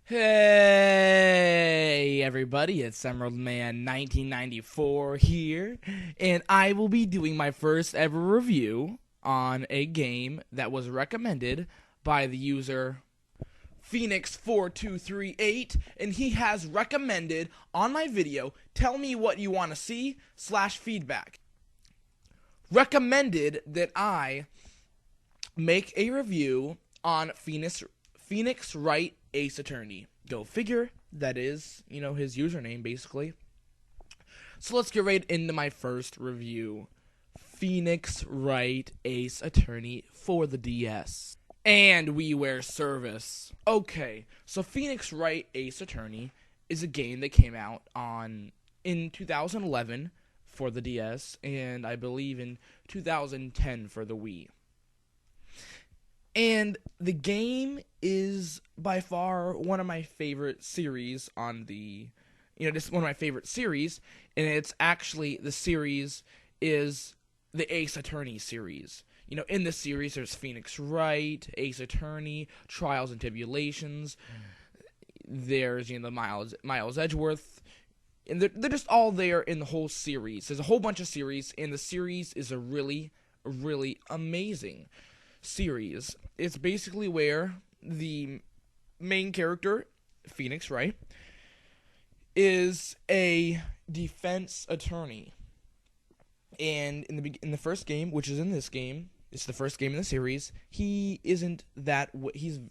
Hey everybody, it's Emerald Man 1994 here, and I will be doing my first ever review on a game that was recommended by the user Phoenix4238, and he has recommended on my video, tell me what you want to see / feedback. Recommended that I make a review on Phoenix Wright Ace Attorney. Go figure. That is, his username basically. So let's get right into my first review. Phoenix Wright Ace Attorney for the DS. And WiiWare service. Okay, so Phoenix Wright Ace Attorney is a game that came out in 2011 for the DS, and I believe in 2010 for the Wii. And the game is by far one of my favorite series on the, just one of my favorite series, and it's actually, the series is the Ace Attorney series. In the series, there's Phoenix Wright, Ace Attorney, Trials and Tribulations. There's, the Miles Edgeworth, and they're just all there in the whole series. There's a whole bunch of series, and the series is a really, really amazing series. It's basically where the main character, Phoenix Wright, is a defense attorney. And in the first game, which is in this game, it's the first game in the series, he's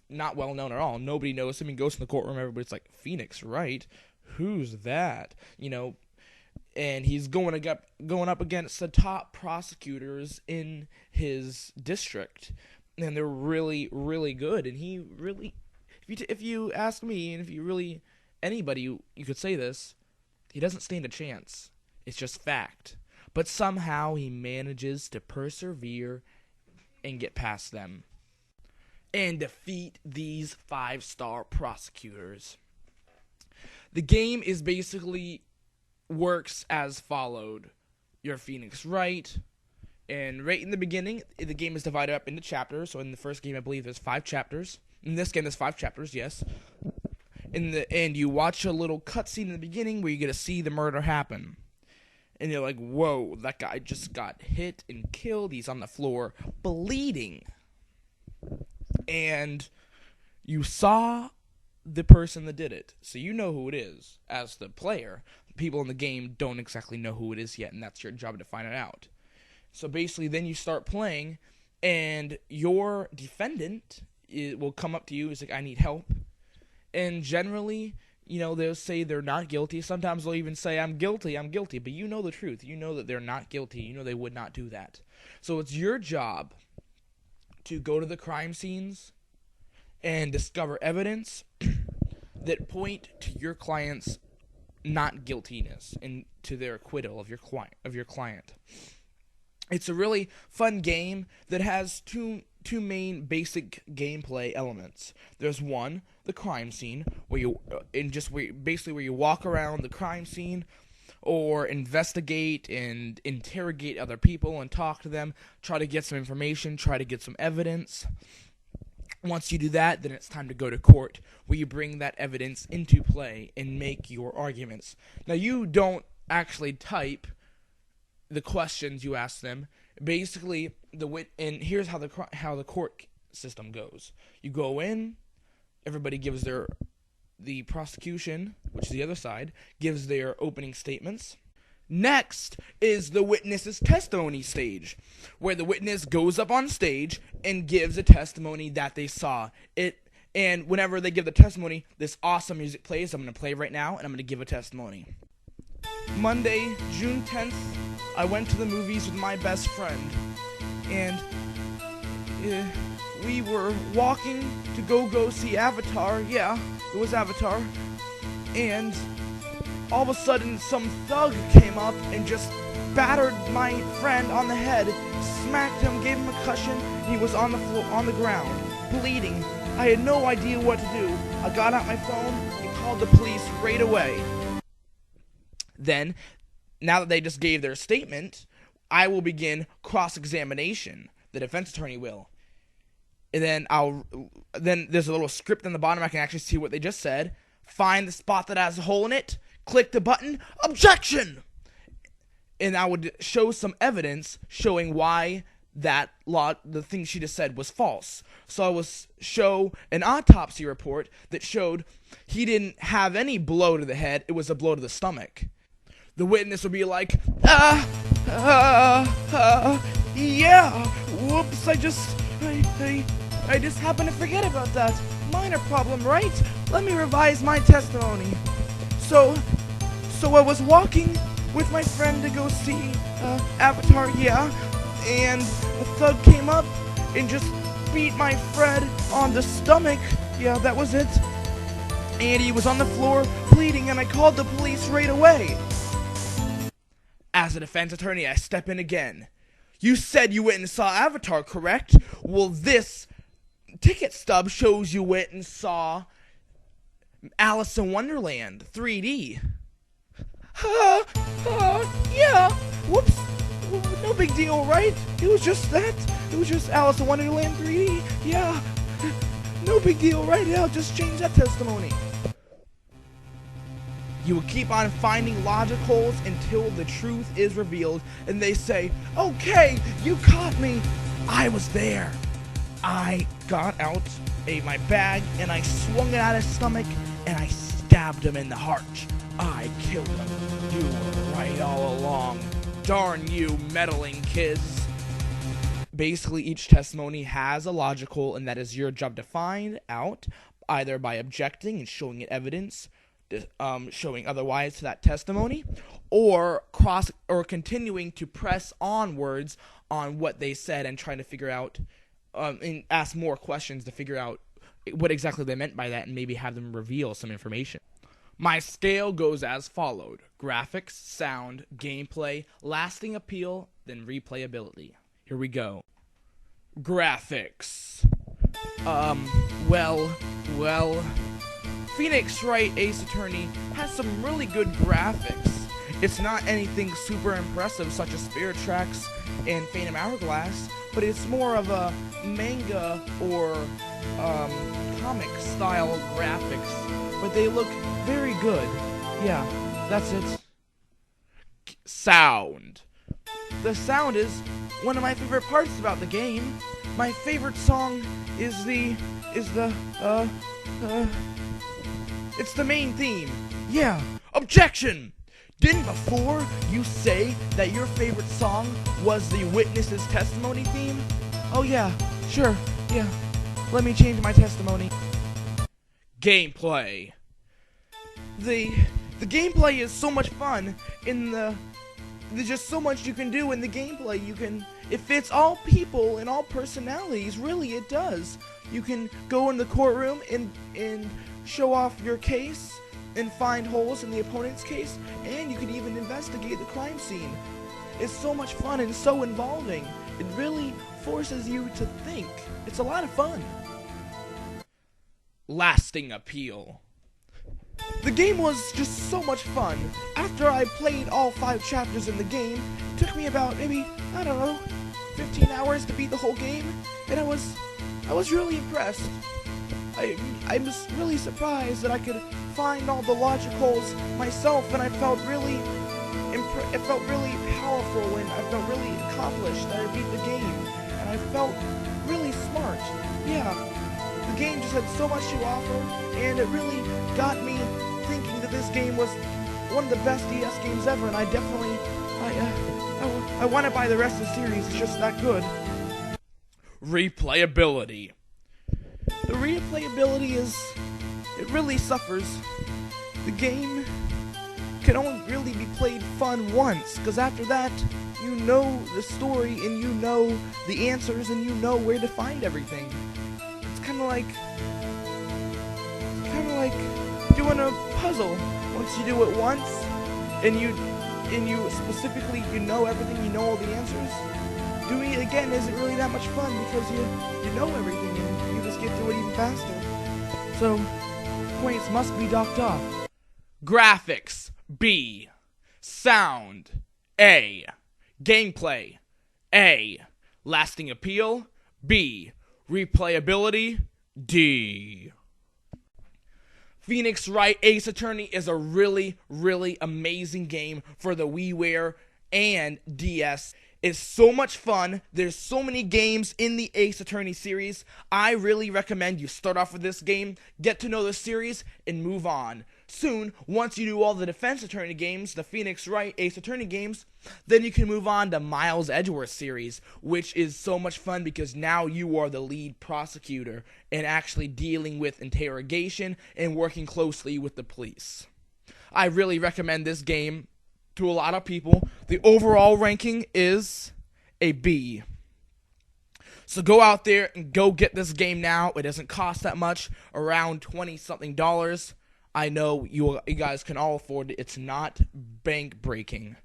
not well known at all. Nobody knows him. He goes in the courtroom, everybody's like, Phoenix Wright? Who's that? And he's going up against the top prosecutors in his district, and they're really, really good. And he really, if you ask me, and if you really anybody you could say this, he doesn't stand a chance. It's just fact. But somehow he manages to persevere and get past them and defeat these 5-star prosecutors. The game is basically works as followed. You're Phoenix Wright, and right in the beginning, the game is divided up into chapters. So in the first game, I believe there's 5 chapters. In this game, there's 5 chapters, yes. And you watch a little cutscene in the beginning where you get to see the murder happen. And you're like, whoa, that guy just got hit and killed. He's on the floor bleeding. And you saw the person that did it, so you know who it is. As the player, people in the game don't exactly know who it is yet, and that's your job to find it out. So basically, then you start playing, and your defendant will come up to you. He's like, I need help. And generally, they'll say they're not guilty. Sometimes they'll even say, I'm guilty. But you know the truth. You know that they're not guilty. You know they would not do that. So it's your job to go to the crime scenes and discover evidence that point to your client's not guiltiness and to their acquittal of your client. It's a really fun game that has two main basic gameplay elements. There's one, the crime scene, where you walk around the crime scene or investigate and interrogate other people and talk to them, try to get some information, try to get some evidence. Once you do that, then it's time to go to court, where you bring that evidence into play and make your arguments. Now, you don't actually type the questions you ask them. Basically, and here's how the court system goes. You go in, everybody gives the prosecution, which is the other side, gives their opening statements. Next is the witness's testimony stage, where the witness goes up on stage and gives a testimony that they saw it. And whenever they give the testimony, this awesome music plays. I'm going to play right now, and I'm going to give a testimony. Monday, June 10th, I went to the movies with my best friend, and we were walking to go see Avatar. Yeah, it was Avatar. And all of a sudden, some thug came up and just battered my friend on the head, smacked him, gave him a concussion, and he was on the floor, on the ground, bleeding. I had no idea what to do. I got out my phone and called the police right away. Then, now that they just gave their statement, I will begin cross-examination. The defense attorney will. and then there's a little script on the bottom. I can actually see what they just said. Find the spot that has a hole in it. Click the button. Objection! And I would show some evidence showing why the thing she just said was false. So I was show an autopsy report that showed he didn't have any blow to the head. It was a blow to the stomach. The witness would be like, yeah, whoops, I just happened to forget about that. Minor problem, right? Let me revise my testimony. So I was walking with my friend to go see Avatar, yeah, and a thug came up and just beat my friend on the stomach. Yeah, that was it. And he was on the floor bleeding, and I called the police right away. As a defense attorney, I step in again. You said you went and saw Avatar, correct? Well, this ticket stub shows you went and saw Alice in Wonderland 3D. Yeah. Whoops. No big deal, right? It was just that. It was just Alice in Wonderland 3D. Yeah. No big deal, right? Yeah, I'll just change that testimony. You will keep on finding logic holes until the truth is revealed, and they say, okay, you caught me. I was there. I got out my bag, and I swung it at his stomach, and I stabbed him in the heart. I killed him. You were right all along. Darn you, meddling kids. Basically, each testimony has a logic hole, and that is your job to find out, either by objecting and showing it evidence, showing otherwise to that testimony, or continuing to press onwards on what they said and trying to figure out, and ask more questions to figure out what exactly they meant by that, and maybe have them reveal some information. My scale goes as followed: graphics, sound, gameplay, lasting appeal, then replayability. Here we go. Graphics. Well, Phoenix Wright Ace Attorney has some really good graphics. It's not anything super impressive such as Spirit Tracks and Phantom Hourglass, but it's more of a manga or comic style graphics, but they look very good. Yeah, that's it. Sound. The sound is one of my favorite parts about the game. My favorite song is it's the main theme. Yeah. Objection! Didn't before you say that your favorite song was the witness's testimony theme? Oh yeah, sure, yeah. Let me change my testimony. Gameplay. The gameplay is so much fun. There's just so much you can do in the gameplay. It fits all people and all personalities. Really, it does. You can go in the courtroom and show off your case and find holes in the opponent's case, and you can even investigate the crime scene. It's so much fun and so involving. It really forces you to think. It's a lot of fun. Lasting appeal. The game was just so much fun. After I played all 5 chapters in the game, it took me about maybe, 15 hours to beat the whole game, and I was really impressed. I was really surprised that I could find all the logic holes myself, and I felt really powerful, and I felt really accomplished that I beat the game, and I felt really smart. Yeah, the game just had so much to offer, and it really got me thinking that this game was one of the best DS games ever, and I definitely, I want to buy the rest of the series. It's just that good. Replayability. The replayability it really suffers. The game can only really be played fun once, because after that, you know the story, and you know the answers, and you know where to find everything. It's kind of like doing a puzzle. Once you do it once, and you specifically, you know everything, you know all the answers, doing it again isn't really that much fun, because you know everything, and you just get through it even faster. So, points must be docked off. Graphics, B. Sound, A. Gameplay, A. Lasting appeal, B. Replayability, D. Phoenix Wright Ace Attorney is a really, really amazing game for the WiiWare and DS. It's so much fun. There's so many games in the Ace Attorney series. I really recommend you start off with this game, get to know the series, and move on. Soon, once you do all the Defense Attorney games, the Phoenix Wright Ace Attorney games, then you can move on to Miles Edgeworth series, which is so much fun because now you are the lead prosecutor and actually dealing with interrogation and working closely with the police. I really recommend this game to a lot of people. The overall ranking is a B. So go out there and go get this game now. It doesn't cost that much, around $20-something. I know you guys can all afford it. It's not bank breaking.